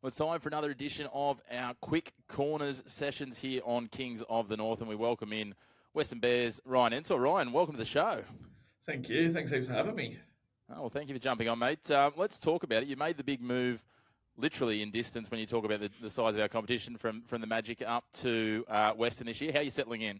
Well, it's time for another edition of our Quick Corners sessions here on Kings of the North, and we welcome in Weston Bears, Ryan Ensor. Ryan, welcome to the show. Thank you. Thanks heaps for having me. Oh, well, thank you for jumping on, mate. Let's talk about it. You made the big move, literally in distance, when you talk about the size of our competition from the Magic up to Western this year. How are you settling in?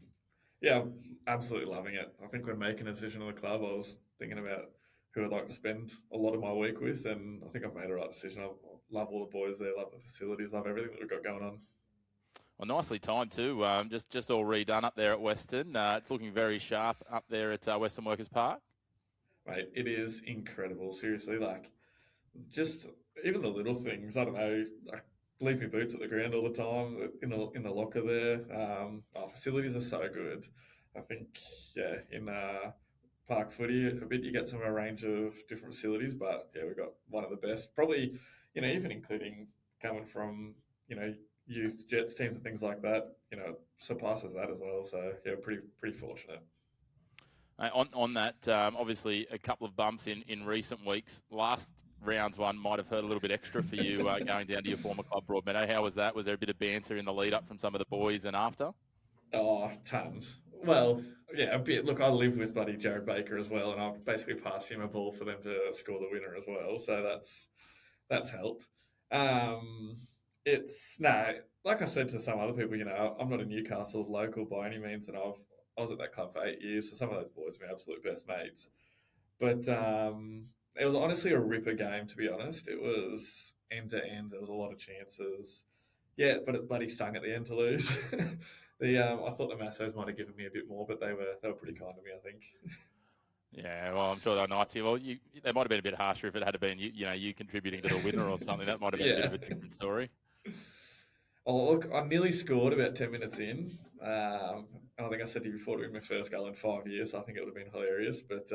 Yeah, I'm absolutely loving it. I think when making a decision on the club, I was thinking about who I'd like to spend a lot of my week with, and I think I've made the right decision. I love all the boys there, love the facilities, love everything that we've got going on. Well, nicely timed too. Just all redone up there at Western. It's looking very sharp up there at Western Workers Park. Mate, it is incredible. Seriously, like just even the little things. I don't know. Like leave my boots at the ground all the time in the locker there. Our facilities are so good. I think yeah, in park footy a bit you get some a range of different facilities, but yeah, we've got one of the best. Probably even including coming from youth Jets teams and things like that. Surpasses that as well. So yeah, pretty fortunate. On that, obviously a couple of bumps in recent weeks. Last round's one might have hurt a little bit extra for you going down to your former club, Broadmeadow. How was that? Was there a bit of banter in the lead up from some of the boys and after? Oh, tons. Well, yeah, a bit. Look, I live with buddy Jared Baker as well, and I've basically passed him a ball for them to score the winner as well. So that's helped. Um, it's no, like I said to some other people, I'm not a Newcastle local by any means, and I was at that club for 8 years, so some of those boys are my absolute best mates. But it was honestly a ripper game, to be honest. It was end to end. There was a lot of chances. Yeah, but it bloody stung at the end to lose. I thought the Massos might have given me a bit more, but they were pretty kind to me, I think. Yeah, well, I'm sure they're nice to you. Well, they might have been a bit harsher if it had been you contributing to the winner or something. That might have been a bit Yeah. of a different story. Oh, look, I nearly scored about 10 minutes in. And I think I said to you before, it would be my first goal in 5 years. So I think it would have been hilarious, but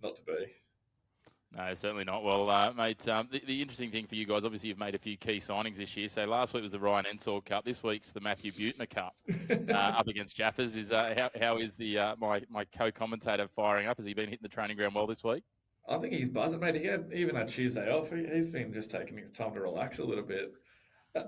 not to be. No, certainly not. Well, mate, the interesting thing for you guys, obviously, you've made a few key signings this year. So last week was the Ryan Ensor Cup. This week's the Matthew Butner Cup up against Jaffers. How is my co-commentator firing up? Has he been hitting the training ground well this week? I think he's buzzing, mate. He had even a Tuesday off. He's been just taking his time to relax a little bit.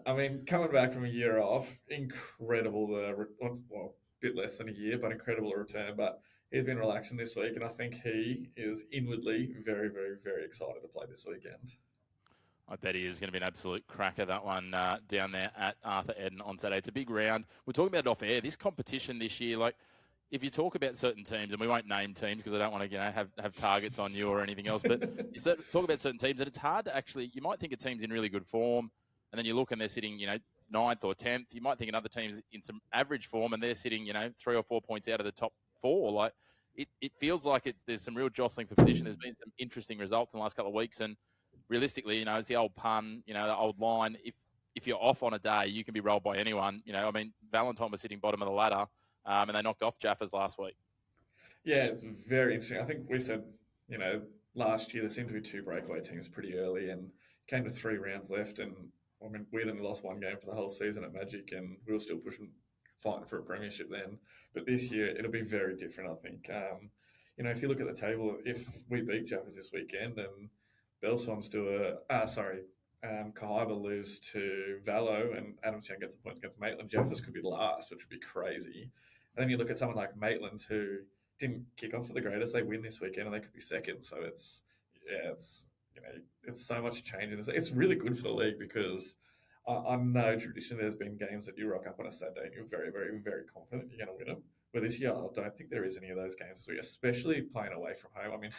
I mean, coming back from a year off, incredible. Well, a bit less than a year, but incredible return. But he's been relaxing this week, and I think he is inwardly very, very, very excited to play this weekend. I bet he is going to be an absolute cracker, that one down there at Arthur Eden on Saturday. It's a big round. We're talking about it off air. This competition this year, like, if you talk about certain teams, and we won't name teams because I don't want to have targets on you or anything else, but talk about certain teams, and it's hard to actually, you might think a team's in really good form, and then you look and they're sitting, ninth or 10th. You might think another team's in some average form, and they're sitting, 3 or 4 points out of the top four. Like, it feels like there's some real jostling for position. There's been some interesting results in the last couple of weeks, and realistically, it's the old pun, the old line. If you're off on a day, you can be rolled by anyone. I mean, Valentine was sitting bottom of the ladder, and they knocked off Jaffers last week. Yeah, it's very interesting. I think we said, you know, last year there seemed to be two breakaway teams pretty early, and came to 3 rounds left, and I mean, we'd only lost one game for the whole season at Magic, and we were still fighting for a premiership then. But this year, it'll be very different, I think. If you look at the table, if we beat Jaffers this weekend and Belsons Kahiba lose to Valo and Adamstown gets a point against Maitland, Jaffers could be last, which would be crazy. And then you look at someone like Maitland who didn't kick off for the greatest, they win this weekend and they could be second. So it's so much change, and it's really good for the league because I know traditionally there's been games that you rock up on a Saturday and you're very, very, very confident you're going to win them. But this year, I don't think there is any of those games this week, especially playing away from home. I mean,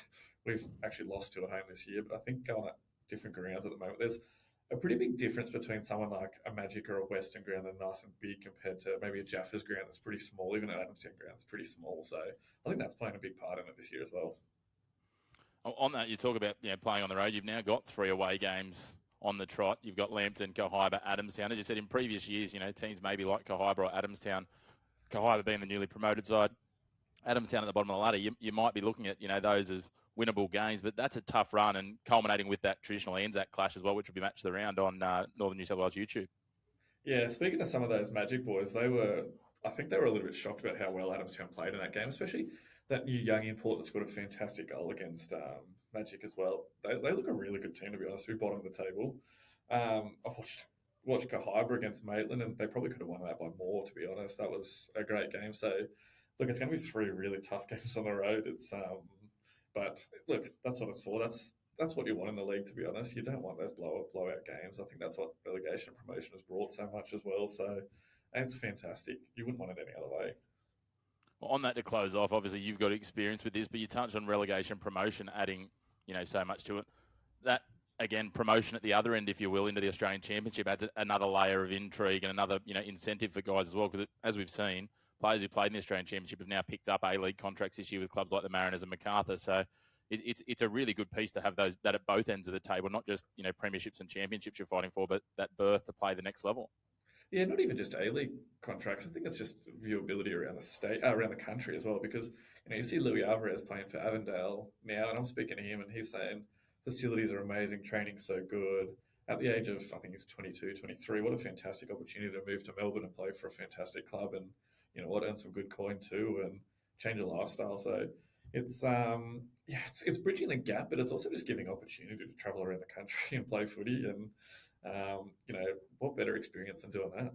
we've actually lost two at home this year, but I think going at different grounds at the moment, there's a pretty big difference between someone like a Magic or a Western ground that's nice and big compared to maybe a Jaffers ground that's pretty small, even an Adamstown ground that's pretty small. So I think that's playing a big part in it this year as well. On that, you talk about playing on the road. You've now got 3 away games on the trot. You've got Lambton, Kahiba, Adamstown. As you said, in previous years, teams maybe like Kahiba or Adamstown, Kahiba being the newly promoted side, Adamstown at the bottom of the ladder, you might be looking at those as winnable games, but that's a tough run, and culminating with that traditional Anzac clash as well, which will be matched around on Northern New South Wales YouTube. Yeah, speaking of some of those Magic boys, I think they were a little bit shocked about how well Adamstown played in that game, especially that new young import that scored a fantastic goal against Magic as well. They look a really good team, to be honest. We bottom of the table. I've watched watched Cahibra against Maitland, and they probably could have won that by more. To be honest, that was a great game. So, look, it's going to be three really tough games on the road. But look, that's what it's for. That's what you want in the league. To be honest, you don't want those blowout games. I think that's what relegation and promotion has brought so much as well. So, it's fantastic. You wouldn't want it any other way. Well, on that, to close off, obviously you've got experience with this, but you touched on relegation promotion adding, so much to it. That, again, promotion at the other end, if you will, into the Australian Championship adds another layer of intrigue and another, incentive for guys as well. Because as we've seen, players who played in the Australian Championship have now picked up A-League contracts this year with clubs like the Mariners and Macarthur. So it's a really good piece to have that at both ends of the table, not just, premierships and championships you're fighting for, but that berth to play the next level. Yeah, not even just A-League contracts. I think it's just viewability around the state, around the country as well. Because you see Louis Alvarez playing for Avondale now, and I'm speaking to him, and he's saying facilities are amazing, training's so good. At the age of, I think he's 22, 23, what a fantastic opportunity to move to Melbourne and play for a fantastic club, and earn some good coin too, and change a lifestyle. So it's bridging the gap, but it's also just giving opportunity to travel around the country and play footy, and what better experience than doing that?